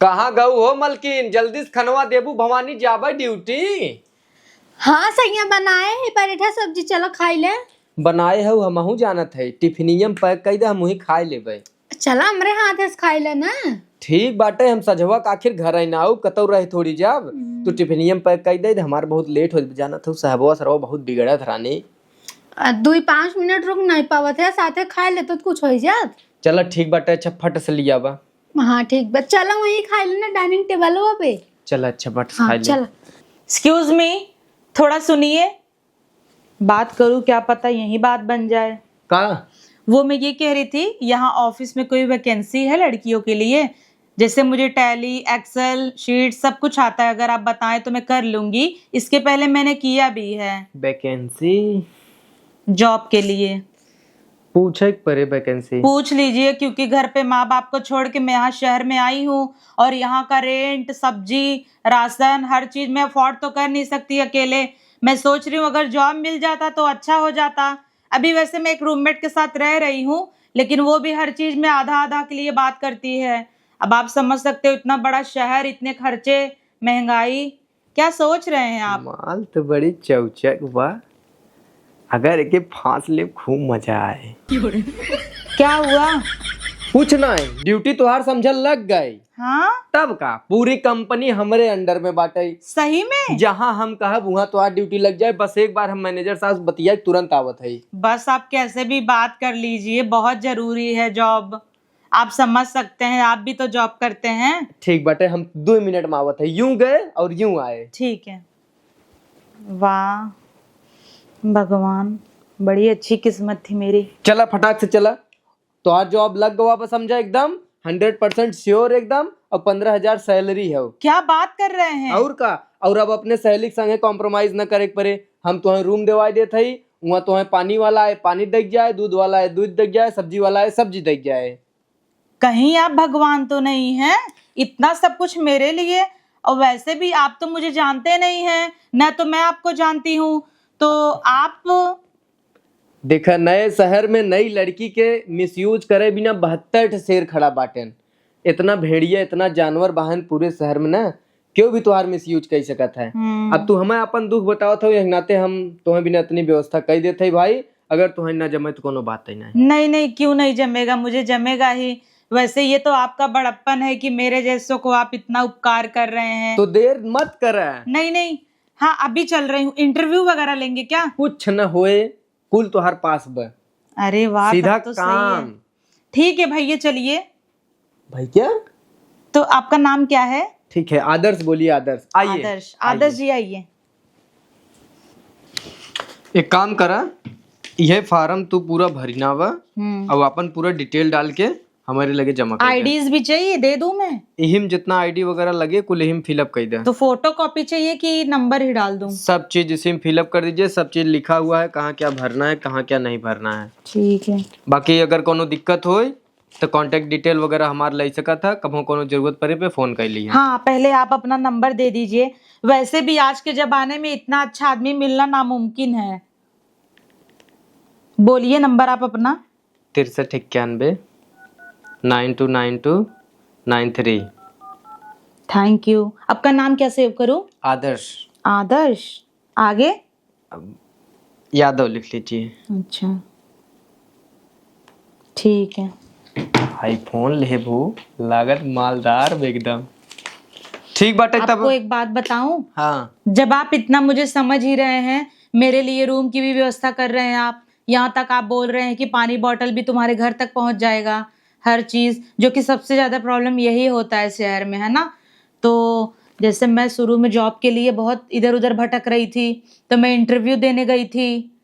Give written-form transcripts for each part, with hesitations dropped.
कहाँ गऊ हो मलकिन? जल्दी से खनवा देबू, भवानी जाबे ड्यूटी। हाँ सैया बनाए है पराठा सब्जी, चलो खाई ले। बनाए हो हमहू जानत है, टिफिनियम पैक कर दे, हम वही खाए लेबे। चला हमरे हाथ से खाई ले ना। ठीक बाटे, हम सजवा का आखिर घर ना आऊ, कतौ रहे थोड़ी जब तू टिफिनियम पैक कर दे, हमार बहुत लेट हो जानत हो, साहबवा सरवा बहुत बिगड़त रानी। 2-5 मिनट रुक नहीं पावत है, साथे खाए ले तो कुछ हो जात। चल ठीक बाटे, अच्छा फट से लिया बा। हाँ ठीक बा, चलो वही खाई ले ना डाइनिंग टेबल पे। चल अच्छा फट से हाँ खाई ले। चल। एक्सक्यूज मी, थोड़ा सुनिए, बात करूं, क्या पता यही बात बन जाए। का? वो मैं ये कह रही थी, यहाँ ऑफिस में कोई वैकेंसी है लड़कियों के लिए? जैसे मुझे टैली, एक्सेल शीट सब कुछ आता है, अगर आप बताएं तो मैं कर लूंगी। इसके पहले मैंने किया भी है वैकेंसी जॉब के लिए। पूछे परे वैकेंसी पूछ लीजिए, क्योंकि घर पे माँ बाप को छोड़ के मैं यहाँ शहर में आई हूँ, और यहाँ का रेंट, सब्जी, राशन, हर चीज मैं अफोर्ड तो कर नहीं सकती अकेले। मैं सोच रही हूँ अगर जॉब मिल जाता तो अच्छा हो जाता। अभी वैसे मैं एक रूममेट के साथ रह रही हूँ, लेकिन वो भी हर चीज में आधा आधा के लिए बात करती है। अब आप समझ सकते हो, इतना बड़ा शहर, इतने खर्चे, महंगाई, क्या सोच रहे हैं आप? माल तो बड़ी चौचक बा, अगर एके फांस ले खूब मजा आए। क्या हुआ? कुछ नहीं, ड्यूटी तुहार समझल लग गई। हाँ तब का पूरी कंपनी हमरे अंडर में बाटे। सही में? जहाँ हम कहब वहाँ तुहार ड्यूटी लग जाए, बस एक बार हम मैनेजर साहब से बतिया तुरंत आवत है। बस आप कैसे भी बात कर लीजिए, बहुत जरूरी है जॉब। आप समझ सकते हैं, आप भी तो जॉब करते हैं। ठीक बाटे, हम 2 मिनट में आवत है, यूं गए और यूं आए। ठीक है। वाह भगवान, बड़ी अच्छी किस्मत थी मेरी। चला फटाक से चला, तुहार जॉब लग गवा बस, समझा एकदम 100% श्योर एकदम, और 15,000 सैलरी है। क्या बात कर रहे हैं? और का, और अब अपने सहेली के संगे कॉम्प्रोमाइज न करे पड़े। हम तुम्हें रूम दिवाई देते ही, वहाँ तुम्हें पानी वाला है पानी देख जाए, दूध वाला है दूध देख जाए, सब्जी वाला है सब्जी देख जाए। कहीं आप भगवान तो नहीं हैं? इतना सब कुछ मेरे लिए। और वैसे भी आप तो मुझे जानते नहीं हैं, न तो मैं आपको जानती हूँ, तो आप देखा, नए शहर में नई लड़की के मिसयूज करे बिना 72 शेर खड़ा बाटेन। इतना भेड़िया, इतना जानवर बाहन पूरे शहर में ना, क्यों भी तुहार मिसयूज कर सकत है। अब तू हमें अपन दुख बताओ था, यही नाते हम तुम्हें बिना इतनी व्यवस्था कर देते ही भाई। अगर तुम्हें ना जमे तो कोनो बात ही नहीं। नहीं नहीं, क्यों नहीं जमेगा, मुझे जमेगा ही। वैसे ये तो आपका बड़प्पन है कि मेरे जैसों को आप इतना उपकार कर रहे हैं। तो देर मत कर। नहीं नहीं, हाँ अभी चल रही हूँ। इंटरव्यू वगैरह लेंगे क्या? कुछ न होए, कुल तुहार पास बा। अरे वाह, सीधा तब तो सही काम। है। ठीक है भैया, चलिए। भाई क्या? तो आपका नाम क्या है? ठीक है, आदर्श बोलिए। आदर्श आइए। आदर्श, आदर्श जी आइए। एक काम करा, यह फार्म तू पूरा भरना वा, और अपन पूरा डिटेल डाल के हमारे लगे जमा कर दे। आईडीज भी चाहिए, दे दूं मैं? इहिम जितना आईडी वगैरह लगे कुल इहिम फिलअप कर दे। तो फोटो कॉपी चाहिए कि नंबर ही डाल दूं? सब चीज इसी में फिलअप कर दीजिए, सब चीज लिखा हुआ है, कहाँ क्या भरना है कहाँ क्या नहीं भरना है। ठीक है। बाकी अगर कोनो दिक्कत हो तो कांटेक्ट डिटेल वगैरह हमारे ले सका था, कभी कोनो जरूरत पड़े पे फोन कर लिया। हाँ पहले आप अपना नंबर दे दीजिए। वैसे भी आज के जमाने में इतना अच्छा आदमी मिलना नामुमकिन है। बोलिए नंबर आप अपना। 6391 929293। Thank you. आपका नाम क्या सेव करूं? आदर्श। आदर्श, आगे? यादव लिख लीजिए। अच्छा ठीक है। आईफोन लेबू, लागत मालदार एकदम। ठीक बाटे तब। आपको एक बात बताऊं? हाँ। जब आप इतना मुझे समझ ही रहे हैं, मेरे लिए रूम की भी व्यवस्था कर रहे हैं आप, यहाँ तक आप बोल रहे हैं कि पानी बॉटल भी तुम्हारे घर तक पहुंच जाएगा, हर चीज, जो कि सबसे ज्यादा प्रॉब्लम यही होता है शहर में, है ना? तो जैसे मैं शुरू में जॉब के लिए बहुत इधर उधर भटक रही थी, तो मैं इंटरव्यू देने गई थी,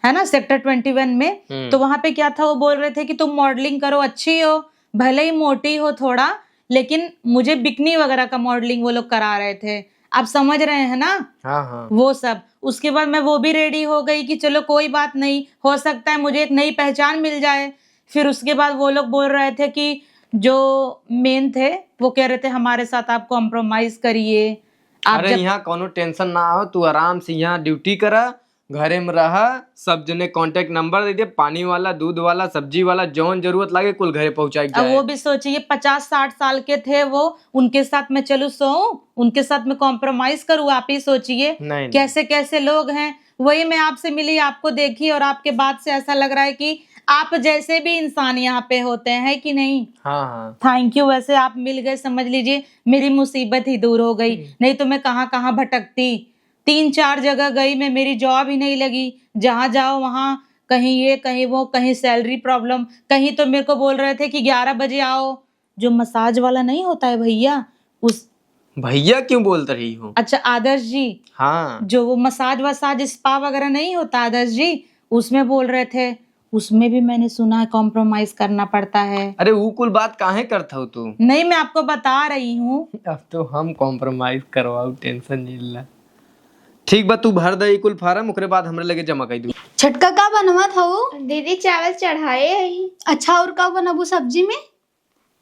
है ना, सेक्टर 21 में। तो वहां पे क्या था, वो बोल रहे थे कि तुम मॉडलिंग करो, अच्छी हो, भले ही मोटी हो थोड़ा, लेकिन मुझे बिकनी वगैरह का मॉडलिंग वो लोग करा रहे थे। आप समझ रहे हैं ना? हाँ हाँ। वो सब। उसके बाद मैं वो भी रेडी हो गई कि चलो कोई बात नहीं, हो सकता है मुझे एक नई पहचान मिल जाए। फिर उसके बाद वो लोग बोल रहे थे कि जो मेन थे वो कह रहे थे हमारे साथ आप कॉम्प्रोमाइज करिए। आप अरे यहाँ कोनो टेंशन ना हो, तू आराम से यहाँ ड्यूटी करा, घरे में रहा, सब जने कांटेक्ट नंबर दे दिए, पानी वाला, दूध वाला, सब्जी वाला, जौन जरूरत लागे कुल घरे पहुंचाई अब जाए। वो भी सोचिए 50-60 साल के थे वो, उनके साथ मैं चलूं सोऊं, उनके साथ मैं कॉम्प्रोमाइज करूं? आप ही सोचिए नहीं कैसे कैसे लोग हैं। वही मैं आपसे मिली, आपको देखी और आपके बात से ऐसा लग रहा है कि आप जैसे भी इंसान यहाँ पे होते हैं कि नहीं। हाँ हाँ थैंक यू, वैसे आप मिल गए, समझ लीजिए मेरी मुसीबत ही दूर हो गई, नहीं तो मैं कहाँ कहाँ भटकती। 3-4 जगह गई मैं, मेरी जॉब ही नहीं लगी, जहाँ जाओ वहाँ कहीं ये कहीं वो, कहीं सैलरी प्रॉब्लम, कहीं तो मेरे को बोल रहे थे कि 11 बजे आओ। जो मसाज वाला नहीं होता है भैया, उस भैया क्यों बोलते रही हो? अच्छा आदर्श जी, हाँ जो वो मसाज वसाज स्पा वगैरह नहीं होता आदर्श जी, उसमें बोल रहे थे। उसमें भी मैंने सुना है कॉम्प्रोमाइज करना पड़ता है। अरे वो कुल बात काहे करता हो तू? नहीं, मैं आपको बता रही हूँ। अब तो हम कॉम्प्रोमाइज करवाऊ, टेंशन नहीं ला। ठीक बा, तू भर दे कुल फार्म, ओकरे बाद हमरे लगे जमा कर दू। छटका का बनवा था वो? दीदी चावल चढ़ाए है। अच्छा, और का बनबू सब्जी में?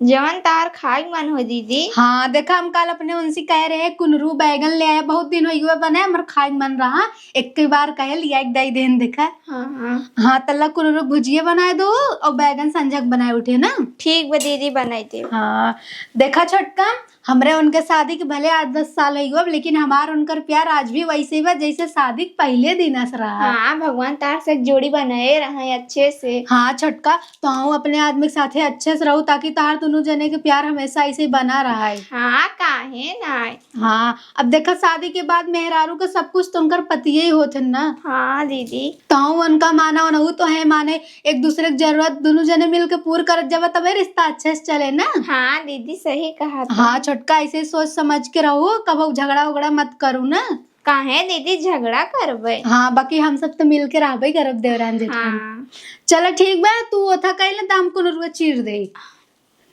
जवन तार खाई मन हो दीदी। हाँ देखा, हम कल अपने उनसे कह रहे हैं कुनरू बैगन ले आए, बहुत दिन हुए बने, हमारे खाए मन रहा, एक कई बार कहे लिया एक दाई देन देखा। हाँ हाँ हाँ तल्ला कुनरू भुजिया बनाए दो और बैगन संजक बनाए उठे ना। ठीक बा दीदी, बनाई दे। हाँ देखा छोटका, हमरे उनके शादी के भले 8-10 साल हुआ, लेकिन हमार उनकर प्यार आज भी वैसे ही बा जैसे शादी के पहले दिन से रहा। हाँ भगवान तार से जोड़ी बनाए रहे अच्छे से। हाँ छोटका, तो हम अपने आदमी के साथे अच्छे से रहू ताकि तार दोनों जने के प्यार हमेशा ऐसे ही बना रहा है। हाँ काहे ना। हाँ अब देखा, शादी के बाद मेहरारू का सब कुछ तो उनकर पति ही होते ना। हाँ दीदी। तो उनका माना होना तो है, माने एक दूसरे की जरूरत दोनों जने मिल के पूरी कर जब तबे रिश्ता अच्छे से चले ना। हाँ दीदी सही कहा तुम। हाँ छोटका, ऐसे सोच समझ के रहो, कब झगड़ा उगड़ा मत करू ना। काहे दीदी झगड़ा करबे। हाँ बाकी हम सब तो मिल के रहबे करब देवरान जेठान। हाँ चलो ठीक बा, तू ओथा कहले दाम को नरुआ चीर दे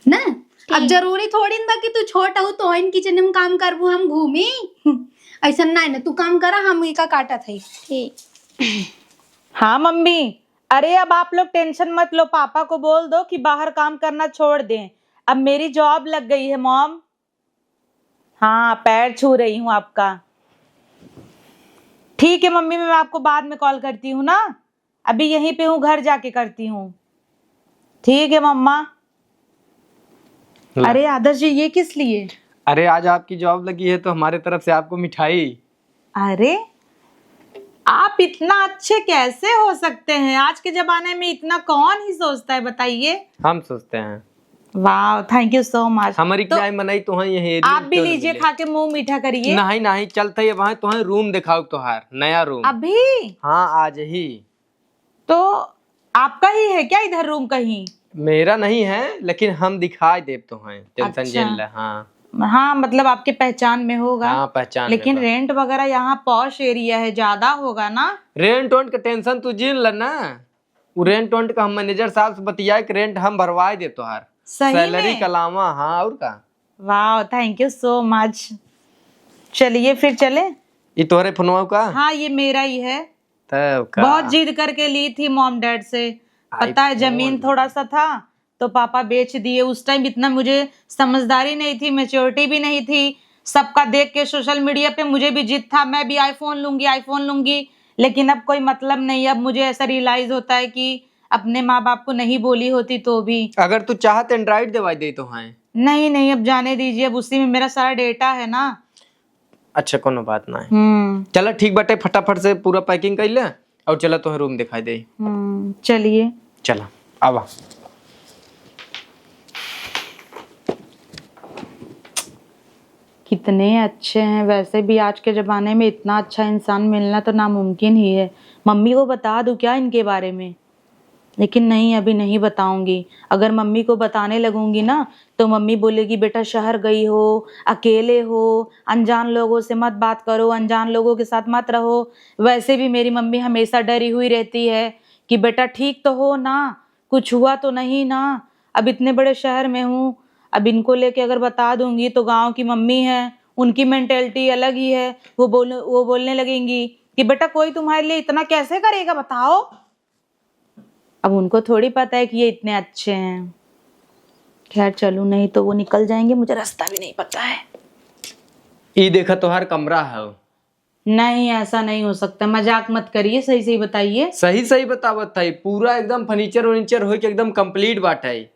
ना। अब जरूरी थोड़ी न बा कि तू छोटा हो तो इन किचन में काम करबू हम घूमी, ऐसा नहीं ना, तू काम करा, हम इका काटा थे। ठीक। हाँ मम्मी, अरे अब आप लोग टेंशन मत लो, पापा को बोल दो कि बाहर काम करना छोड़ दें, अब मेरी जॉब लग गई है मॉम। हाँ पैर छू रही हूँ आपका। ठीक है मम्मी, मैं आपको बाद में कॉल करती हूँ ना, अभी यहीं पे हूँ, घर जाके करती हूँ। ठीक है मम्मा। अरे आदर्श जी, ये किस लिए? अरे आज आपकी जॉब लगी है तो हमारे तरफ से आपको मिठाई। अरे आप इतना अच्छे कैसे हो सकते हैं? आज के जमाने में इतना कौन ही सोचता है, बताइए। हम सोचते हैं। वाह, थैंक यू सो मच। हमारी चाय मनाई तो है, आप भी लीजिए, खा के मुंह मीठा करिए। नहीं नहीं चलता है, वहाँ तुम्हें रूम दिखाओ, तोहार नया रूम अभी? हाँ आज ही। तो आपका ही है क्या इधर रूम कहीं? मेरा नहीं है, लेकिन हम दिखाई देव तो हैं, टेंशन अच्छा। जेल ले। हाँ हाँ मतलब आपके पहचान में होगा। हाँ पहचान। लेकिन रेंट वगैरह यहाँ पॉश एरिया है, ज्यादा होगा ना? रेंट वेंट का टेंशन तू जीन ल ना, वो रेंट वेंट का हम मैनेजर साहब से बतिया कि रेंट हम भरवाए दे तोहार, सही सैलरी में? का अलावा। हाँ और का। वाह, थैंक यू सो मच। चलिए फिर चले। ये तोहरे फोनवा का? हाँ ये मेरा ही है। तब का बहुत जिद करके ली थी मॉम डैड से, पता है जमीन थोड़ा सा था तो पापा बेच दिए। उस टाइम इतना मुझे समझदारी नहीं थी, मैच्योरिटी भी नहीं थी। सबका देख के सोशल मीडिया पे मुझे भी जिद था, मैं भी आईफोन लूंगी आईफोन लूंगी, लेकिन अब कोई मतलब नहीं। अब मुझे ऐसा रियलाइज होता है कि अपने माँ बाप को नहीं बोली होती तो भी। अगर तू चाहत एंड्रॉइड दवाई दे तो हैं। नहीं नहीं अब जाने दीजिए, अब उसी में मेरा सारा डेटा है ना। अच्छा कोनो बात ना है। चलो ठीक बाटे, फटाफट से पूरा पैकिंग कर ले और चला तो रूम दिखाई दे। चलिए चला आवा। कितने अच्छे हैं, वैसे भी आज के ज़माने में इतना अच्छा इंसान मिलना तो नामुमकिन ही है। मम्मी को बता दूं क्या इनके बारे में? लेकिन नहीं, अभी नहीं बताऊंगी। अगर मम्मी को बताने लगूंगी ना तो मम्मी बोलेगी बेटा शहर गई हो, अकेले हो, अनजान लोगों से मत बात करो, अनजान लोगों के साथ मत रहो। वैसे भी मेरी मम्मी हमेशा डरी हुई रहती है कि बेटा ठीक तो हो ना, कुछ हुआ तो नहीं ना। अब इतने बड़े शहर में हूँ, अब इनको लेके अगर बता दूंगी तो गांव की मम्मी है, उनकी मेंटेलिटी अलग ही है। वो बोलने लगेंगी कि बेटा कोई तुम्हारे लिए इतना कैसे करेगा बताओ। अब उनको थोड़ी पता है कि ये इतने अच्छे हैं। खैर चलूं, नहीं तो वो निकल जाएंगे, मुझे रास्ता भी नहीं पता है। ये देखा तोहार कमरा है, नहीं, ऐसा नहीं हो सकता, मजाक मत करिए, सही सही बताइए। सही सही बतावत था, पूरा एकदम फर्नीचर वर्नीचर हो के एकदम कंप्लीट बाटे।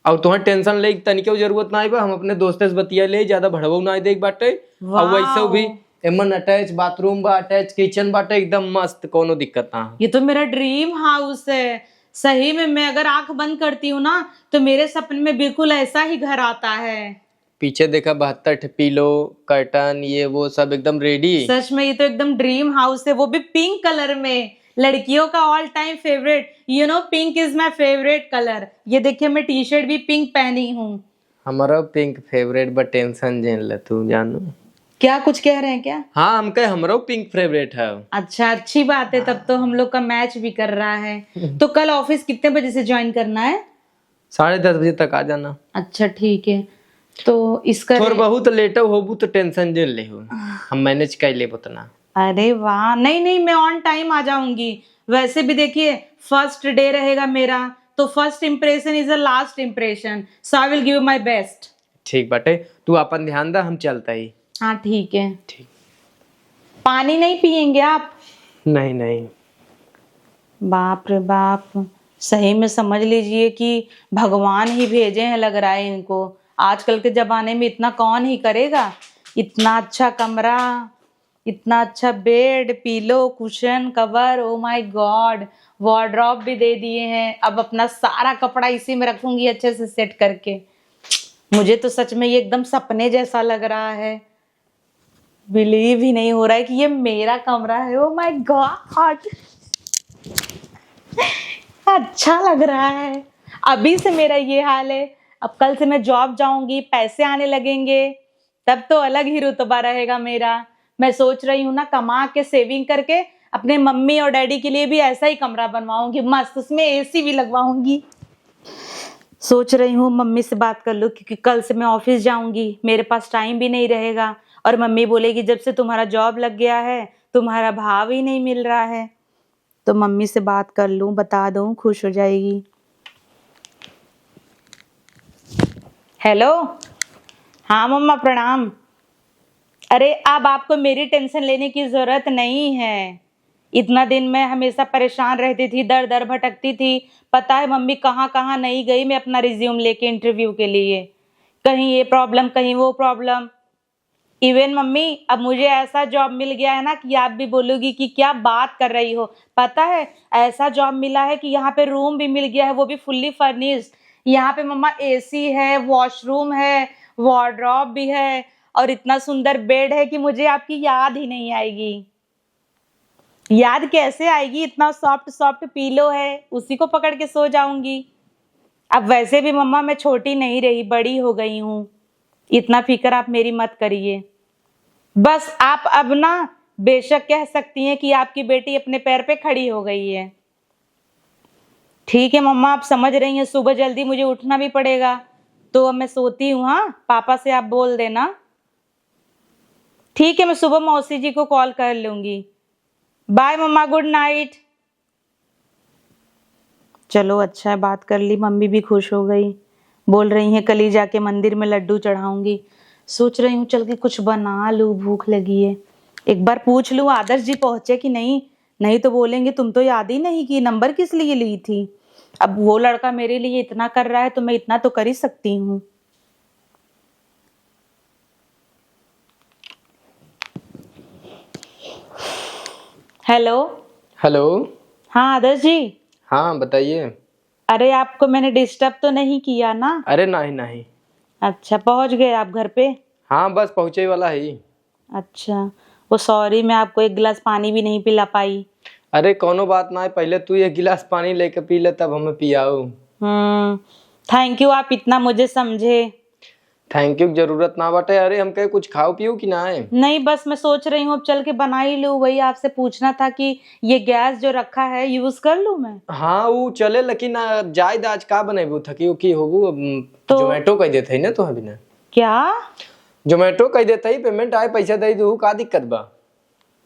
और तुम्हें टेंशन ले तनिको जरूरत ना बा, हम अपने दोस्तों से बतिया ले, ज्यादा भड़बो ना देख बाटे। और वैसे भी एमन अटैच बाथरूम बा, अटैच किचन बाटे, एकदम मस्त, कोनो दिक्कत ना। ये तो मेरा ड्रीम हाउस है, सही में मैं अगर आंख बंद करती हूँ ना तो मेरे सपने में बिल्कुल ऐसा ही घर आता है। पीछे देखा 72 पिलो, कर्टन, ये वो सब एकदम रेडी। सच में ये तो एकदम ड्रीम हाउस है, वो भी पिंक कलर में, लड़कियों का all time favourite. You know pink is my favourite colour. ये देखिए मैं टी शर्ट भी पिंक पहनी हूँ। हमारा पिंक फेवरेट, बट टेंशन झेल ले तू, जानू। क्या कुछ कह रहे हैं क्या? हाँ, हम कहे हमारा पिंक फेवरेट है। अच्छा, अच्छी बात है, तब तो हम लोग का मैच भी कर रहा है। तो कल ऑफिस कितने बजे से ज्वाइन करना है? 10:30 बजे तक आ जाना। अच्छा ठीक है, तो इसका थोड़ा बहुत लेट होबू तो टेंशन झेल ले हो, हम मैनेज कर ले उतना। अरे वाह, नहीं नहीं मैं ऑन टाइम आ जाऊंगी। वैसे भी देखिए फर्स्ट डे रहेगा मेरा, तो first impression is the last impression, so I will give my best. ठीक बाटे, तू अपन ध्यान दा, हम चलता ही। हाँ ठीक है। ठीक। पानी नहीं पियेंगे आप? नहीं नहीं। बाप रे बाप, सही में समझ लीजिए कि भगवान ही भेजे हैं लग रहा है इनको। आजकल के जमाने में इतना कौन ही करेगा। इतना अच्छा कमरा, इतना अच्छा bed, pillow, cushion, cover, oh my God, wardrobe भी दे दिए हैं। अब अपना सारा कपड़ा इसी में रखूंगी अच्छे से सेट करके। मुझे तो सच में ये एकदम सपने जैसा लग रहा है, बिलीव ही नहीं हो रहा है कि ये मेरा कमरा है। ओ माय गॉड, अच्छा लग रहा है। अभी से मेरा ये हाल है, अब कल से मैं जॉब जाऊंगी, पैसे आने लगेंगे, तब तो अलग ही रुतबा रहेगा मेरा। मैं सोच रही हूँ ना, कमा के सेविंग करके अपने मम्मी और डैडी के लिए भी ऐसा ही कमरा बनवाऊंगी मस्त, उसमें एसी भी लगवाऊंगी। सोच रही हूँ मम्मी से बात कर लूँ, क्योंकि कल से मैं ऑफिस जाऊंगी, मेरे पास टाइम भी नहीं रहेगा। और मम्मी बोलेगी जब से तुम्हारा जॉब लग गया है तुम्हारा भाव ही नहीं मिल रहा है। तो मम्मी से बात कर लूँ, बता दूँ, खुश हो जाएगी। हेलो, हाँ मम्मा प्रणाम। अरे अब आपको मेरी टेंशन लेने की जरूरत नहीं है। इतना दिन मैं हमेशा परेशान रहती थी, दर दर भटकती थी, पता है मम्मी कहाँ कहाँ नहीं गई मैं अपना रिज्यूम लेके इंटरव्यू के लिए, कहीं ये प्रॉब्लम कहीं वो प्रॉब्लम। इवन मम्मी अब मुझे ऐसा जॉब मिल गया है ना कि आप भी बोलोगी कि क्या बात कर रही हो। पता है ऐसा जॉब मिला है कि यहाँ पे रूम भी मिल गया है, वो भी फुल्ली फर्निश्ड। यहाँ पे मम्मा एसी है, वॉशरूम है, वार्डरोब भी है, और इतना सुंदर बेड है कि मुझे आपकी याद ही नहीं आएगी। याद कैसे आएगी, इतना सॉफ्ट सॉफ्ट पीलो है, उसी को पकड़ के सो जाऊंगी। अब वैसे भी मम्मा मैं छोटी नहीं रही, बड़ी हो गई हूँ, इतना फिक्र आप मेरी मत करिए। बस आप अब ना बेशक कह सकती हैं कि आपकी बेटी अपने पैर पे खड़ी हो गई है। ठीक है मम्मा, आप समझ रही हैं, सुबह जल्दी मुझे उठना भी पड़ेगा, तो अब मैं सोती हूँ। हाँ, पापा से आप बोल देना। ठीक है, मैं सुबह मौसी जी को कॉल कर लूंगी। बाय मम्मा, गुड नाइट। चलो अच्छा है, बात कर ली, मम्मी भी खुश हो गई। बोल रही हैं कल ही जाके मंदिर में लड्डू चढ़ाऊंगी। सोच रही हूँ चल के कुछ बना लूँ, भूख लगी है। एक बार पूछ लूँ आदर्श जी पहुंचे कि नहीं, नहीं तो बोलेंगे तुम तो याद ही नहीं की, नंबर किस लिए ली थी। अब वो लड़का मेरे लिए इतना कर रहा है तो मैं इतना तो कर ही सकती हूँ। हेलो। हेलो। हाँ आदर्श जी। हाँ बताइए। अरे आपको मैंने डिस्टर्ब तो नहीं किया ना? अरे नहीं नहीं। अच्छा, पहुंच गए आप घर पे? हाँ बस पहुंचे ही वाला है। अच्छा, वो सॉरी मैं आपको एक गिलास पानी भी नहीं पिला पाई। अरे कोनो बात ना है, पहले तू एक गिलास पानी लेके पी ले तब हमें पियाओ। थैंक यू, आप इतना मुझे समझे। थैंक यू जरूरत ना बाटे। अरे हम कहे कुछ खाओ पियो कि ना है? नहीं बस मैं सोच रही हूँ अब चल के बना ही लूँ, वही आपसे पूछना था कि ये गैस जो रखा है यूज कर लूँ मैं? हाँ वो चले, लेकिन जायद आज का बनेबू, थकी उकी होबू, तो जोमेटो कह देते है ना, तो अभी ना क्या जोमेटो कह देते ही, पेमेंट आए पैसा दे दू, का दिक्कत बा?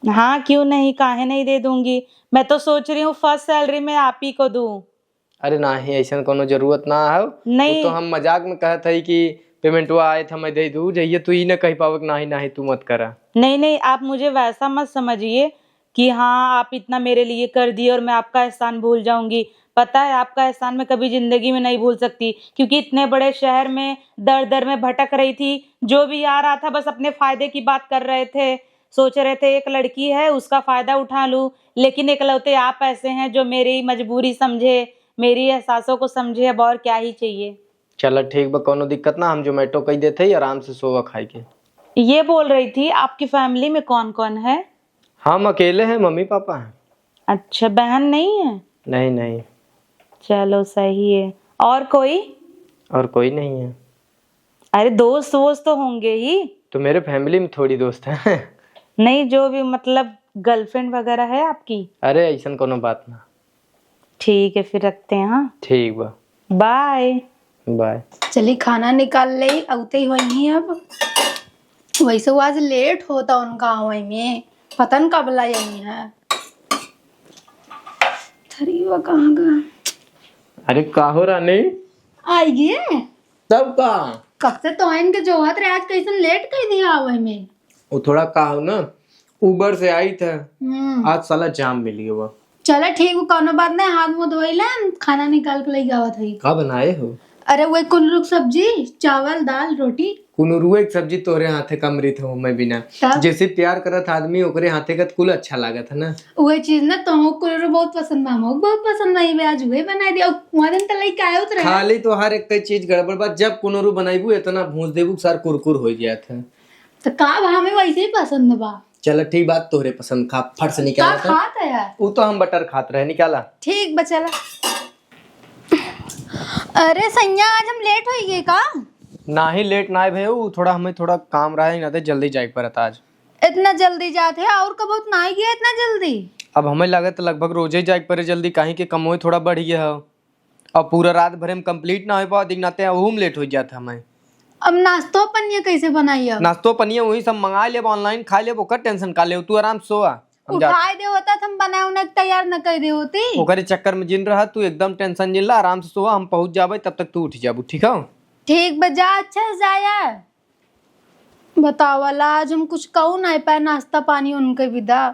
हाँ क्यों नहीं, काहे नहीं दे दूंगी। मैं तो सोच रही हूँ फर्स्ट सैलरी में आप ही को दूं। अरे नहीं, ऐसा कोनो जरूरत ना है। नहीं। वो तो हम मजाक में कहते है कि पेमेंट हुआ आए था मैं दे दूँ जाइए, तू ही ना कह पावक नाही नाही तू मत करा। नहीं नहीं, आप मुझे वैसा मत समझिए कि हाँ आप इतना मेरे लिए कर दिए और मैं आपका एहसान भूल जाऊंगी। पता है आपका एहसान मैं कभी जिंदगी में नहीं भूल सकती, क्योंकि इतने बड़े शहर में दर दर में भटक रही थी, जो भी आ रहा था बस अपने फायदे की बात कर रहे थे, सोच रहे थे एक लड़की है उसका फायदा उठा लूं, लेकिन इकलौते आप ऐसे हैं जो मेरी मजबूरी समझे, मेरी एहसासों को समझे। अब और क्या ही चाहिए। चल ठीक बा, कोनो दिक्कत ना, हम जोमेटो कही देते ही आराम से सोवा खाई के। ये बोल रही थी आपकी फैमिली में कौन कौन है? हम अकेले हैं, मम्मी पापा हैं। अच्छा, बहन नहीं है? नहीं नहीं। चलो सही है। और कोई? और कोई नहीं है। अरे दोस्त वोस्त तो होंगे ही। तो मेरे फैमिली में थोड़ी दोस्त हैं। नहीं, जो भी मतलब गर्लफ्रेंड वगैरह है आपकी? अरे ऐसा कोनो बात ना। ठीक है फिर रखते हैं। हाँ ठीक बा, बाय। बाय। चली खाना निकाल ले, औते ही वही अब। वैसे वो आज लेट होता उनका वही में, पता न कब ला यही है। थरी वो कहाँ गया? अरे काहो रानी आई गए तब का? कब से तो इनके जोहत रे, आज कैसे लेट कर दिया वही में। वो थोड़ा काहो ना, उबर से आई था, आज साला जाम मिल गया वो। चलो ठीक, वो कोनो बात नहीं, हाथ मुंह धोई ले, खाना निकाल के ले गावत है। का बनाए हो? अरे वो कुल्लू सब्जी, चावल दाल रोटी। कुनुरुए एक सब्जी तोरे हाथे कमरी थे मैं बिना, तब? जैसे प्यार करत आदमी ओकरे हाथे का कुल अच्छा लागत है ना। वही चीज ना तो कुल्लू बहुत पसंद है, हमको बहुत पसंद है। वे आज वही बना दिया, वहाँ दिन तक लेके आए उतरे। खाली तो हर एक चीज गड़बड़ बा, जब कुनुरु बनाईबू इतना भूंज देबू सार कुरकुर हो जात है। तो का हमें वैसे ही पसंद बा। चल ठीक बात, तोहरे पसंद खा, फट से का निकाला था। खाता यार? वो तो हम बटर खात रहे, निकाला। ठीक बचला। अरे सैया आज हम लेट हो गए का? ना ही लेट ना आए भैया, थोड़ा हमें थोड़ा काम रहा है ना, दे जल्दी जाए परत आज। इतना जल्दी जाते हैं और कब ना ही गया इतना जल्दी? अब हमें लागत लगभग रोजे ही जाए पड़े जल्दी, काहे के कमोए थोड़ा बढ़ गया है। अब पूरा रात भर में कंप्लीट ना हो पाओ दिखनाते हैं, लेट हो जाता हमें। अब नाश्तो पनिया कैसे बनाई? अब नाश्तो पनिया वही सब मंगा ले, ऑनलाइन खा ले, ओकर टेंशन का ले, तू आराम से सोआ। उठाए दे होता हम बनाए उन्हें तैयार न कर दे होती। ओकरे चक्कर में जिन रहा तू, एकदम टेंशन जिन ला, आराम से सोआ, हम पहुंच जाबे तब तक तू उठ जाबू, ठीक है? ठीक बजा, अच्छा से जाया। बतावला आज हम कुछ कहूँ नहीं पाए, नाश्ता पानी उनके विदा,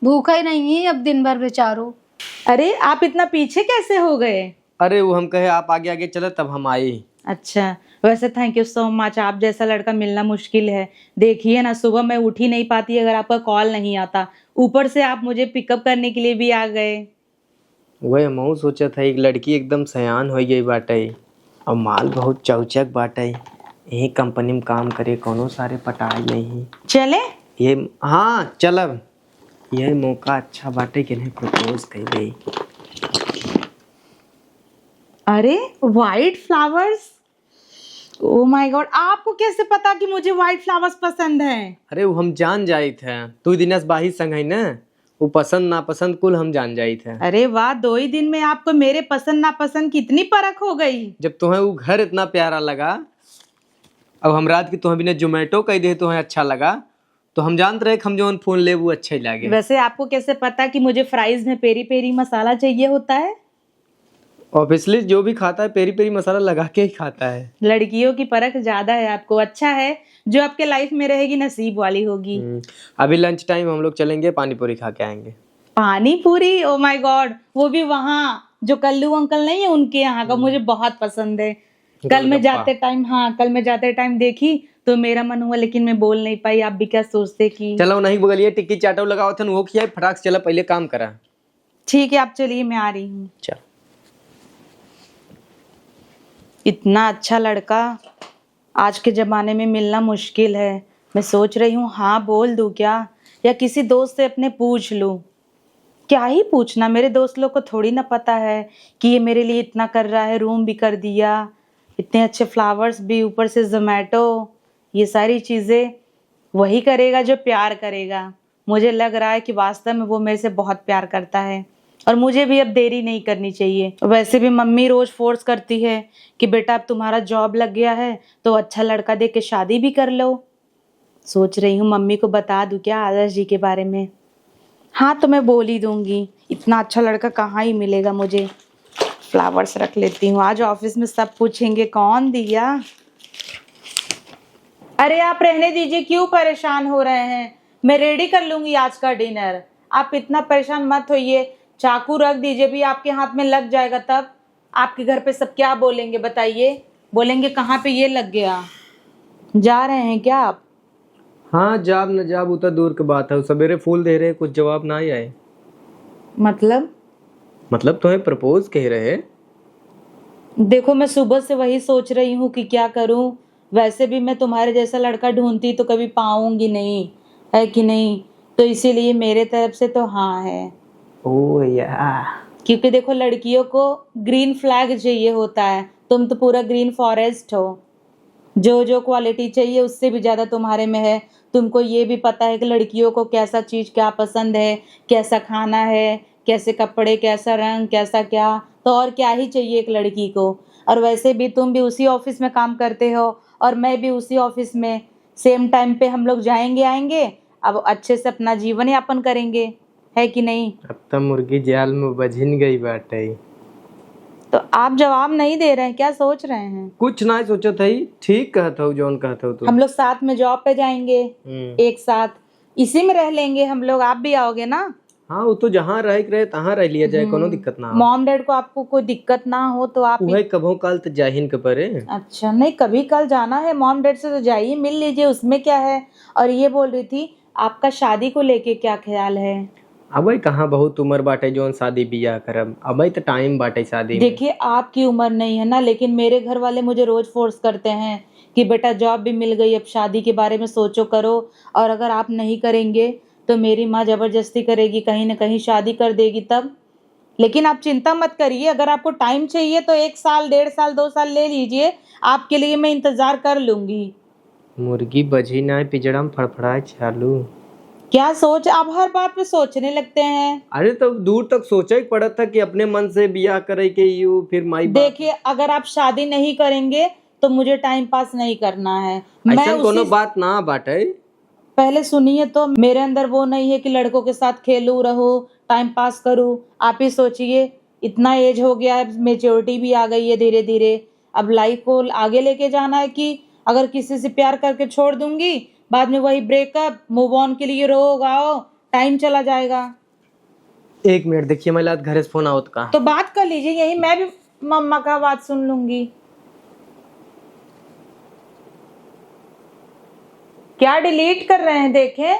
भूखा ही नहीं है अब दिन भर बेचारो। अरे आप इतना पीछे कैसे हो गए? अरे वो हम कहे आप आगे आगे चले तब हम आए। अच्छा, वैसे थैंक यू सो मच, आप जैसा लड़का मिलना मुश्किल है। देखिए ना, सुबह मैं उठ ही नहीं पाती अगर आपका कॉल नहीं आता, ऊपर से आप मुझे पिकअप करने के लिए भी आ गए। वही हम सोचा था, एक लड़की एकदम सयान हो गई बाटे और माल बहुत चौचक बाटे, यही कंपनी में काम करे, कोनो सारे पटाई नहीं। चले ये हाँ चलब, यही मौका अच्छा बाटे कि नहीं प्रपोज कर दे। अरे white flowers, oh my God, आपको कैसे पता कि मुझे वाइट फ्लावर्स पसंद है? अरे वो हम जान जाई थे, तू दिनेश बाही संग है ना, वो पसंद नापसंद कुल हम जान जाई थे। अरे वाह, 2 ही दिन में आपको मेरे पसंद नापसंद की इतनी परख हो गई। जब तुम्हें वो घर इतना प्यारा लगा, अब हम रात की तुम्हें बिना जोमेटो कह दे तुम्हें अच्छा लगा, तो हम जानते रहे कि हम जो फोन ले वो अच्छा ही लगे। वैसे आपको कैसे पता कि मुझे फ्राइज में पेरी पेरी मसाला चाहिए होता है? ऑब्वियसली जो भी खाता है पेरी पेरी मसाला लगा के ही खाता है। लड़कियों की परख ज्यादा है आपको, अच्छा है जो आपके लाइफ में रहेगी नसीब वाली होगी। अभी लंच टाइम हम लोग चलेंगे, पानी पूरी खा के आएंगे। पानी पूरी, ओ माय गॉड, वो भी वहाँ जो कल्लू अंकल नहीं है उनके यहाँ का, मुझे बहुत पसंद है। कल मैं जाते टाइम देखी तो मेरा मन हुआ, लेकिन मैं बोल नहीं पाई। आप भी क्या सोचते कि चलो नहीं बगलिए टिक्की चाटो लगाओ था वो खिया, फटाक से चला, पहले काम करा। ठीक है आप चलिए, मैं आ रही हूँ। चल। इतना अच्छा लड़का आज के ज़माने में मिलना मुश्किल है। मैं सोच रही हूँ हाँ बोल दूँ क्या, या किसी दोस्त से अपने पूछ लूँ। क्या ही पूछना, मेरे दोस्त लोग को थोड़ी ना पता है कि ये मेरे लिए इतना कर रहा है, रूम भी कर दिया, इतने अच्छे फ्लावर्स भी, ऊपर से जोमेटो, ये सारी चीज़ें वही करेगा जो प्यार करेगा। मुझे लग रहा है कि वास्तव में वो मेरे से बहुत प्यार करता है और मुझे भी अब देरी नहीं करनी चाहिए। वैसे भी मम्मी रोज फोर्स करती है कि बेटा अब तुम्हारा जॉब लग गया है तो अच्छा लड़का देख के शादी भी कर लो। सोच रही हूँ मम्मी को बता दूँ क्या आदर्श जी के बारे में। हाँ तो मैं बोल ही दूंगी, इतना अच्छा लड़का कहाँ ही मिलेगा मुझे। फ्लावर्स रख लेती हूँ, आज ऑफिस में सब पूछेंगे कौन दिया। अरे आप रहने दीजिए, क्यों परेशान हो रहे हैं? मैं रेडी कर लूंगी आज का डिनर, आप इतना परेशान मत होइए। चाकू रख दीजिए, भी आपके हाथ में लग जाएगा तब आपके घर पे सब क्या बोलेंगे बताइए? बोलेंगे कहाँ पे ये लग गया। जा रहे हैं क्या आप? हाँ, जाब न जाब उतना दूर की बात है। सवेरे फूल दे रहे, कुछ जवाब ना ही आए। मतलब तुम्हें प्रपोज कह रहे? देखो मैं सुबह से वही सोच रही हूँ कि क्या करूँ। वैसे भी मैं तुम्हारे जैसा लड़का ढूंढती तो कभी पाऊंगी नहीं, है कि नहीं? तो इसीलिए मेरे तरफ से तो हाँ है। ओ यार, क्योंकि देखो लड़कियों को ग्रीन फ्लैग चाहिए होता है, तुम तो पूरा ग्रीन फॉरेस्ट हो। जो जो क्वालिटी चाहिए उससे भी ज्यादा तुम्हारे में है। तुमको ये भी पता है कि लड़कियों को कैसा चीज क्या पसंद है, कैसा खाना है, कैसे कपड़े, कैसा रंग, कैसा क्या, तो और क्या ही चाहिए एक लड़की को। और वैसे भी तुम भी उसी ऑफिस में काम करते हो और मैं भी उसी ऑफिस में, सेम टाइम पे हम लोग जाएंगे आएंगे, अब अच्छे से अपना जीवन यापन करेंगे, है कि नहीं? अब तो मुर्गी जाल में बझिन गई बाटे। तो आप जवाब नहीं दे रहे हैं, क्या सोच रहे हैं? कुछ ना सोचा था ही, ठीक कहता हूँ जौन कहता हूँ तू। हम लोग साथ में जॉब पे जाएंगे, एक साथ इसी में रह लेंगे हम लोग। आप भी आओगे ना? हाँ, वो तो जहाँ रहे तहाँ रह लिया जाए, कोनो दिक्कत ना हो। मॉम डैड को आपको कोई दिक्कत ना हो तो आप वही कभो काल तो जाहिन के परे। अच्छा, नहीं कभी कल जाना है मॉम डैड से तो जाइए, मिल लीजिए, उसमें क्या है। और ये बोल रही थी, आपका शादी को लेके क्या ख्याल है? अबे कहाँ बहुत उम्र बाटे जोन शादी बियाह करब। अबे तो टाइम बाटे शादी में। देखिए आपकी उम्र नहीं है ना, लेकिन मेरे घर वाले मुझे रोज फोर्स करते हैं कि बेटा जॉब भी मिल गई, अब शादी के बारे में सोचो करो, और अगर आप नहीं करेंगे तो मेरी माँ जबरदस्ती करेगी, कहीं ना कहीं शादी कर देगी तब। लेकिन आप चिंता मत करिए, अगर आपको टाइम चाहिए तो 1 साल, 1.5 साल, 2 साल ले लीजिए, आपके लिए मैं इंतजार कर लूंगी। मुर्गी बजी ना पिजड़ा में फड़फड़ाए चालू। क्या सोच, आप हर बात पे सोचने लगते हैं। अरे तो दूर तक सोचा ही पड़ा था कि अपने मन से बियाह करे के यू फिर माई बाप। देखिए अगर आप शादी नहीं करेंगे तो मुझे टाइम पास नहीं करना है। ऐसा कोनो बात ना बाटे। पहले सुनिए तो, मेरे अंदर वो नहीं है कि लड़कों के साथ खेलूं रहूं, टाइम पास करूं। आप ही सोचिए, इतना एज हो गया है, मेच्योरिटी भी आ गई है धीरे धीरे। अब लाइफ को आगे लेके जाना है कि अगर किसी से प्यार करके छोड़ दूंगी, बाद में वही ब्रेकअप, मूव ऑन के लिए रो गाओ, टाइम चला जाएगा। 1 मिनट देखिए, मैं घर से फोन आवत का। तो बात कर लीजिए यही, मैं भी मम्मा का बात सुन लूंगी। क्या डिलीट कर रहे हैं देखें?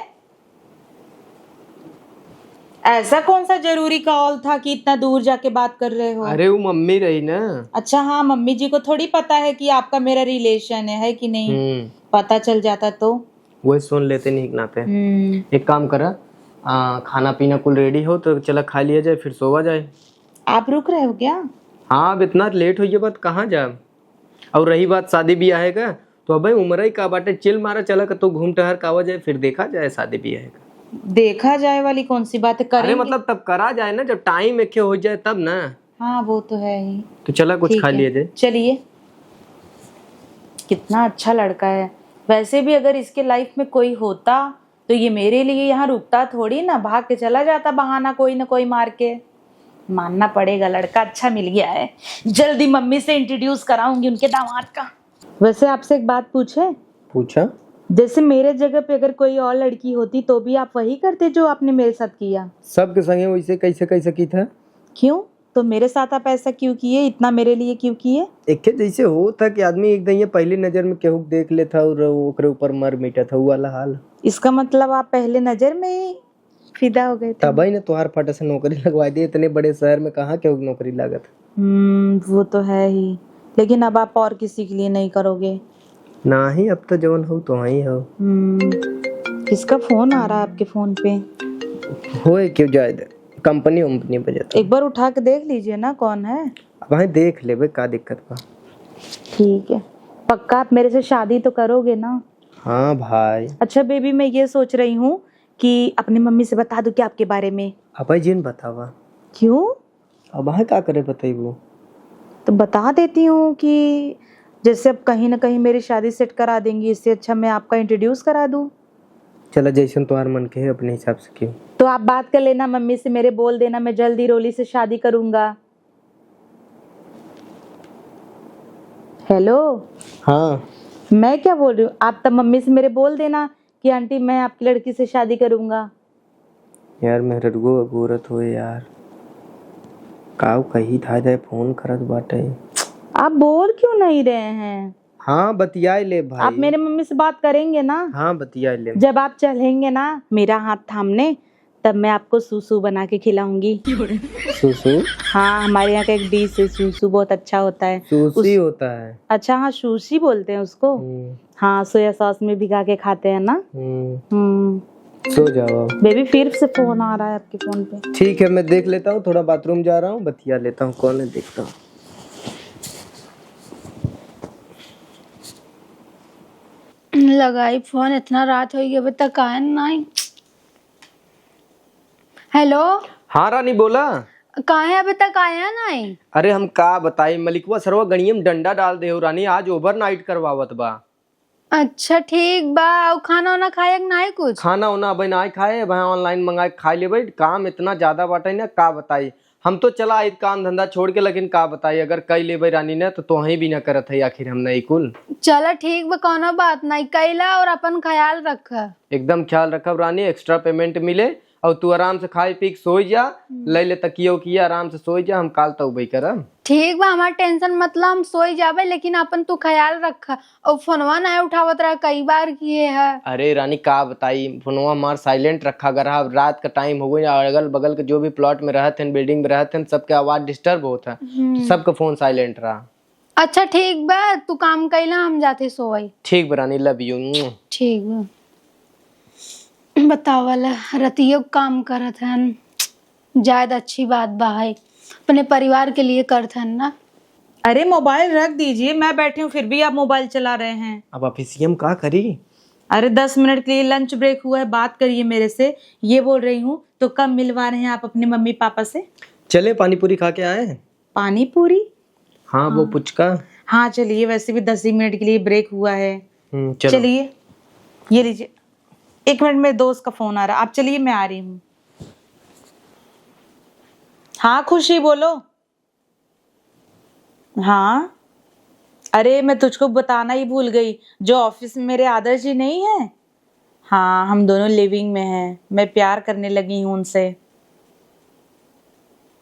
ऐसा कौन सा जरूरी कॉल था कि इतना दूर जाके बात कर रहे हो? अरे वो मम्मी रही ना। अच्छा हाँ, मम्मी जी को थोड़ी पता है कि आपका मेरा रिलेशन है कि नहीं? पता चल जाता तो वही सुन लेते नहीं नाते। एक काम करा, खाना पीना कुल रेडी हो तो चला खा लिया जाए, फिर सोवा जाए। आप रुक रहे हो क्या? हाँ, अब इतना लेट हो बात कहाँ जा। और रही बात शादी ब्याह का, तो अब उम्र ही का बाटे, चिल मारा चला तो घूम टहर कावा जाए, फिर देखा जाए शादी ब्याह का। देखा जाए वाली कौन सी बात है, करेंगे। अरे मतलब तब करा जाए ना, जब टाइम एक हो जाए तब ना। हाँ वो तो है ही। तो चला कुछ खा लिया जाए। चलिए, कितना अच्छा लड़का है। वैसे भी अगर इसके लाइफ में कोई होता तो ये मेरे लिए यहाँ रुकता थोड़ी ना, भाग के चला जाता बहाना कोई ना कोई मार के। मानना पड़ेगा लड़का अच्छा मिल गया है। जल्दी मम्मी से इंट्रोड्यूस कराऊंगी उनके दामाद का। वैसे आपसे एक बात पूछे? पूछा। जैसे मेरे जगह पे अगर कोई और लड़की होती तो भी आप वही करते जो आपने मेरे साथ किया? सबके संगे वैसे कैसे कैसे की था? क्यों? तो मेरे साथ आप ऐसा क्यों किए, इतना मेरे लिए क्यों किए? एक जैसे हो था कि आदमी एकदम ये पहली नजर में केहू देख लेता और ओकरे ऊपर मर मिटा था, वो वाला हाल। इसका मतलब आप पहले नजर में ही फिदा हो गए थे? तब ही ना तुहार फटा से नौकरी लगवा दी। इतने बड़े शहर में कहाँ केहू नौकरी लागत। वो तो है ही, लेकिन अब आप और किसी के लिए नहीं करोगे? ना ही, अब तो जवन हो तो वही हो। किसका फोन आ रहा है आपके फोन पे? होए क्यों जाए, कंपनी वंपनी बजाता। एक बार उठा के देख लीजिए ना कौन है। वहीं देख ले भाई, का दिक्कत बा। ठीक है, पक्का आप मेरे से शादी तो करोगे ना? हाँ भाई। अच्छा बेबी, मैं ये सोच रही हूँ कि अपनी मम्मी से बता दूं क्या आपके बारे में? अब जिन बतावा। क्यों? अब वहाँ का करे बताइबू? तो बता देती हूँ कि जैसे अब कहीं ना कहीं मेरी शादी सेट करा देंगी, इससे अच्छा मैं आपका इंट्रोड्यूस करा दूं। चला जैसन तुम्हार मन के है, अपने हिसाब से क्यों। तो आप बात कर लेना मम्मी से, मेरे बोल देना मैं जल्दी रोली से शादी करूंगा। हेलो। हाँ मैं क्या बोल रही हूँ, आप तब मम्मी से मेरे बोल देना कि आंटी मैं आपकी लड़की से शादी करूंगा। यार मेहरुआ गोरत हो यार, काऊ कही था जाए फोन करत बाटे। आप बोल क्यों नहीं रहे हैं? हाँ बतियाए ले भाई। आप मेरे मम्मी से बात करेंगे ना? हाँ बतियाए ले। जब आप चलेंगे ना मेरा हाथ थामने, तब मैं आपको सूसू बना के खिलाऊंगी। सुसु? हाँ, हमारे यहाँ का एक डिश है सूसू, बहुत अच्छा होता है। सुसी होता है। अच्छा हाँ, सूसी बोलते हैं उसको। हाँ, सोया सॉस में भिगा के खाते हैं ना। सो जाओ बेबी, फिर से फोन आ रहा है आपके फोन पे। ठीक है, मैं देख लेता हूँ, थोड़ा बाथरूम जा रहा हूँ, बतिया लेता हूँ, कौन है देखता हूँ। लगाई फोन, इतना रात हो गई अभी तक आया नहीं। हेलो, हाँ रानी बोला। कहाँ है अभी तक आया नहीं? अरे हम का बताई, मलिकवा सरवा गणियम डंडा डाल दे हो रानी, आज ओवरनाइट करवावत बा। अच्छा ठीक बा। और खाना वाना खाए कि नहीं कुछ? खाना उना अभी ना खाए, भाई ऑनलाइन मंगा के खा लेबै। काम इतना ज्यादा बाटे ना, का बताई। हम तो चला आई काम धंधा छोड़ के, लेकिन का बताई अगर कई लेबै रानी ने तो तोही भी ना करत है आखिर हम नहीं कुल। चलो ठीक बा, कोनो बात नहीं, कैला और अपन ख्याल रख। एकदम ख्याल रखब रानी, एक्स्ट्रा पेमेंट मिले और तू आराम से खाई पी के सोई जा, ले ले तकियो की आराम से सोई जा, हम काल तो वही करब। ठीक बा, हमारा टेंशन मतलब हम सोई जाबे, लेकिन अपन तू ख्याल रख। और फोनवा नहीं उठावत रहा, कई बार किए है। अरे रानी का बताई, फोनवा हमार साइलेंट रखा कर, रात का टाइम हो गई, अगल बगल के जो भी प्लॉट में रहते हैं, बिल्डिंग में रहते हैं, सबके आवाज डिस्टर्ब होता है, तो सबका फोन साइलेंट रहा। अच्छा ठीक बा, तू काम कैला, हम जाते सोई। ठीक बा रानी, लव यू। ठीक बा। बतावल रतियो काम करत हन, ज्यादा अच्छी बात बा है, अपने परिवार के लिए करत हन ना। अरे मोबाइल रख दीजिए, मैं बैठी हूँ फिर भी आप मोबाइल चला रहे हैं। अब ऑफिसियम का करी? अरे 10 मिनट के लिए लंच ब्रेक हुआ है, बात करिए मेरे से। ये बोल रही हूँ तो कब मिलवा रहे हैं आप अपने मम्मी पापा से? चले पानी पूरी खा के आए। पानी पूरी? हाँ वो पुचका। हाँ चलिए, वैसे भी 10 ही मिनट के लिए ब्रेक हुआ है। चलो। चलिए ये लीजिए। 1 मिनट, मेरे दोस्त का फोन आ रहा है, आप चलिए मैं आ रही हूँ। हाँ खुशी बोलो। हाँ अरे मैं तुझको बताना ही भूल गई, जो ऑफिस में मेरे आदर्श जी नहीं है, हाँ हम दोनों लिविंग में हैं, मैं प्यार करने लगी हूँ उनसे।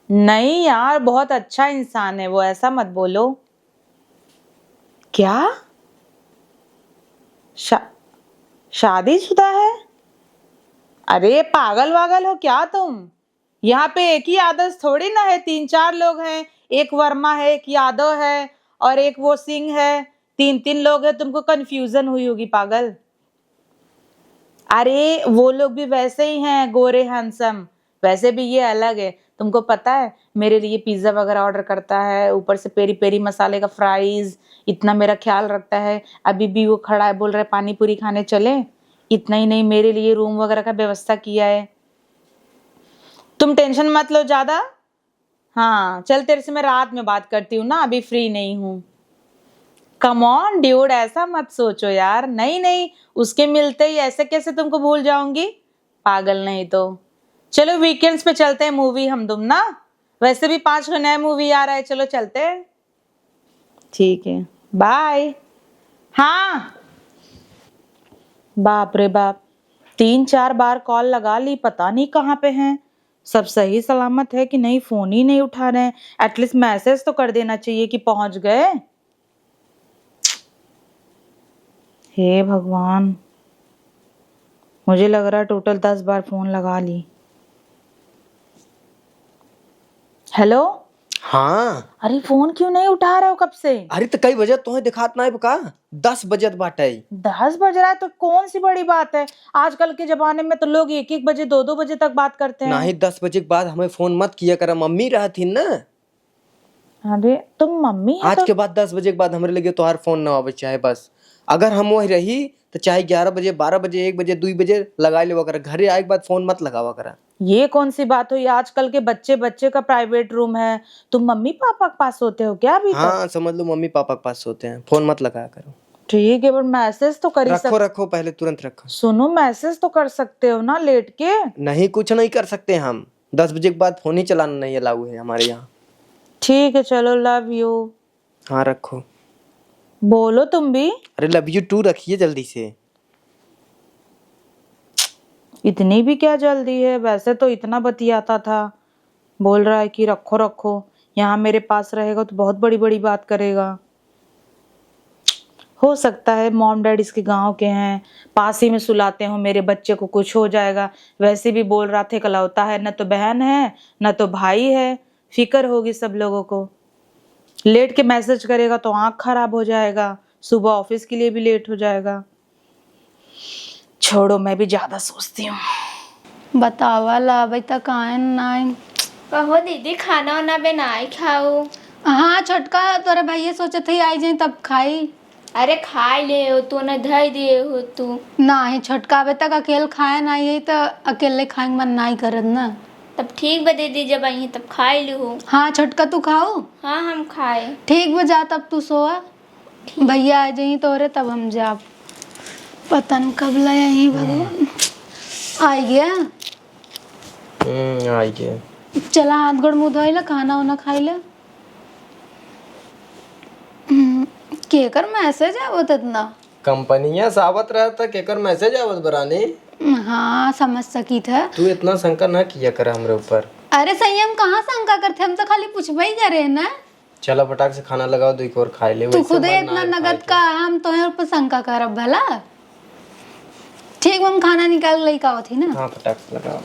नहीं यार, बहुत अच्छा इंसान है वो, ऐसा मत बोलो। क्या? शादीशुदा है? अरे पागल वागल हो क्या तुम? यहाँ पे एक ही आदर्श थोड़ी ना है, 3-4 लोग हैं, एक वर्मा है, एक यादव है और एक वो सिंह है, 3-3 लोग हैं, तुमको कंफ्यूजन हुई होगी पागल। अरे वो लोग भी वैसे ही हैं, गोरे हैंडसम, वैसे भी ये अलग है। तुमको पता है मेरे लिए पिज्जा वगैरह ऑर्डर करता है, ऊपर से पेरी पेरी मसाले का फ्राइज, इतना मेरा ख्याल रखता है। अभी भी वो खड़ा है, बोल रहा है पानी पूरी खाने चले। इतना ही नहीं, मेरे लिए रूम वगैरह का व्यवस्था किया है। तुम टेंशन मत लो ज्यादा। हाँ चल, तेरे से मैं रात में बात करती हूँ ना, अभी फ्री नहीं हूँ। कम ऑन ड्यूड, ऐसा मत सोचो यार। नहीं नहीं, उसके मिलते ही ऐसे कैसे तुमको भूल जाऊंगी, पागल नहीं तो। चलो वीकेंड्स पे चलते हैं मूवी हम तुम ना, वैसे भी 5 नया मूवी आ रहा है, चलो चलते हैं। ठीक है बाय। हाँ बाप रे बाप, 3-4 बार कॉल लगा ली, पता नहीं कहाँ पे हैं। सब सही सलामत है कि नहीं, फोन ही नहीं उठा रहे हैं। एटलीस्ट मैसेज तो कर देना चाहिए कि पहुंच गए। हे भगवान, मुझे लग रहा है टोटल 10 बार फोन लगा ली। हेलो। हाँ। अरे फोन क्यों नहीं उठा रहे हो कब से? अरे तो कई बजे तुम्हें दिखात ना है बका, 10 बजत बाटे। 10 बज रहा है तो कौन सी बड़ी बात है, आजकल के जमाने में तो लोग 1-1 बजे 2-2 बजे तक बात करते हैं। नहीं 10 बजे के बाद हमें फोन मत किया कर, मम्मी रहती ना। अरे तुम मम्मी है आज तो... के बाद 10 बजे के बाद हमारे लगे तोहार फोन ना आवे चाहे, बस अगर हम वही रही तो चाहे 11 बजे 12 बजे 1 बजे 2 बजे लगा लेवा कर, घरे आए के बाद फोन मत लगावा करा। ये कौन सी बात हुई, आजकल के बच्चे का प्राइवेट रूम है, तुम मम्मी पापा के पास सोते हो क्या अभी? हाँ समझ लो मम्मी पापा के पास सोते हैं, फोन मत लगाया करो। ठीक है, पर मैसेज तो कर ही रखो रखो पहले, तुरंत रखो। सुनो, मैसेज तो कर सकते हो ना लेट के। नहीं कुछ नहीं कर सकते हम, 10 बजे के बाद फोन ही चलाना नहीं अलाउ है हमारे यहाँ। ठीक है चलो, लव यू। हाँ रखो। बोलो तुम भी। अरे लव यू टू रखिए जल्दी से। इतनी भी क्या जल्दी है, वैसे तो इतना बतियाता था। बोल रहा है कि रखो रखो, यहाँ मेरे पास रहेगा तो बहुत बड़ी बड़ी बात करेगा। हो सकता है मॉम डैड इसके गांव के हैं, पास ही में सुलाते हो, मेरे बच्चे को कुछ हो जाएगा। वैसे भी बोल रहा था इकलौता है, न तो बहन है न तो भाई है, फिक्र होगी सब लोगों को। लेट के मैसेज करेगा तो आंख खराब हो जाएगा, सुबह ऑफिस के लिए भी लेट हो जाएगा। छोड़ो, मैं भी ज्यादा सोचती हूँ। बतावा ला भाई तक आए नाइन। कहो दीदी खाना वाना बनाई खाओ। हाँ छोटका तोरे भैया सोचे थे आई जाए तब खाई। अरे खाई ले हो तू, न धई दिए हो तू। नहीं छोटका अबे तक अकेले खाए नहीं है तो अकेले खाए मन नहीं करत ना। तब ठीक बा दीदी, जब आई तब खाई लो। हाँ छोटका तू खाओ। हाँ हम खाए। ठीक बा जा तब तू सोआ, भैया आ जाइए तोरे तब हम जा। पता नहीं कब ले आई भगवान। आ गया। आ गया। चला हाथ गोड़ मुँह धोई ला, खाना वाना खाई ला। केकर मैसेज आवत इतना? कंपनियां सावत रहता केकर मैसेज आवत बरानी। हाँ समझ सकी था। तू इतना शंका ना किया कर हमरे ऊपर। अरे सही हम कहाँ शंका करते, हम तो खाली पूछबे ही करे ना। चला फटाक से खाना लगाओ, दो एक और खाई ले। तू वैसे खुद मन इतना ना है नगद खाए का, हम तो ऊपर शंका करब भला। ठीक हम खाना निकाल लई का थी ना। के। हाँ फटाक से लगाओ।